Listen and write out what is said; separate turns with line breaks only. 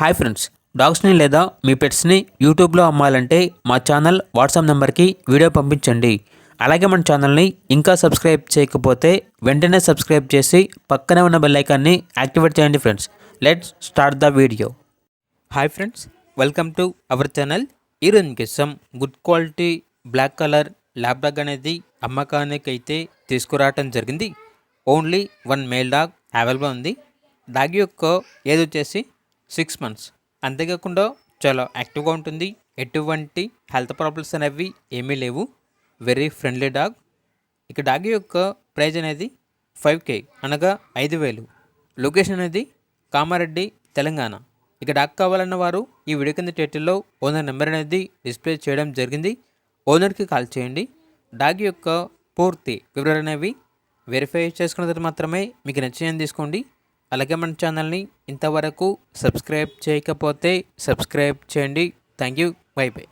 Hi friends, డాగ్స్ని లేదా మీ పెట్స్ని యూట్యూబ్లో అమ్మాలంటే మా ఛానల్ వాట్సాప్ నెంబర్కి వీడియో పంపించండి. అలాగే మన ఛానల్ని ఇంకా సబ్స్క్రైబ్ చేయకపోతే వెంటనే సబ్స్క్రైబ్ చేసి పక్కనే ఉన్న బెల్ ఐకాన్ని యాక్టివేట్ చేయండి friends. Let's start the video. Hi friends, welcome to our channel. ఈరోజు మీకోసం good quality black colour lab dog అనేది అమ్మకానికి అయితే తీసుకురావటం జరిగింది. Only one male dog available ఉంది. డాగ్ యొక్క ఏజ్ వచ్చేసి 6 months. అంతేకాకుండా చాలా యాక్టివ్గా ఉంటుంది. ఎటువంటి హెల్త్ ప్రాబ్లమ్స్ అనేవి ఏమీ లేవు. Very friendly dog. ఇక డాగ్ యొక్క ప్రైజ్ అనేది 5K అనగా 5,000. లొకేషన్ అనేది కామారెడ్డి, తెలంగాణ. ఇక డాగ్ కావాలన్న వారు ఈ వీడియో కింద టైటిల్లో ఓనర్ నెంబర్ అనేది డిస్ప్లే చేయడం జరిగింది. ఓనర్కి కాల్ చేయండి. డాగ్ యొక్క పూర్తి వివరాలు అనేవి వెరిఫై చేసుకున్న తర్వాత మాత్రమే మీకు నచ్చిందని తీసుకోండి. అలాగే మన ఛానల్ని ఇంతవరకు సబ్స్క్రైబ్ చేయకపోతే సబ్స్క్రైబ్ చేయండి. Thank you. By by.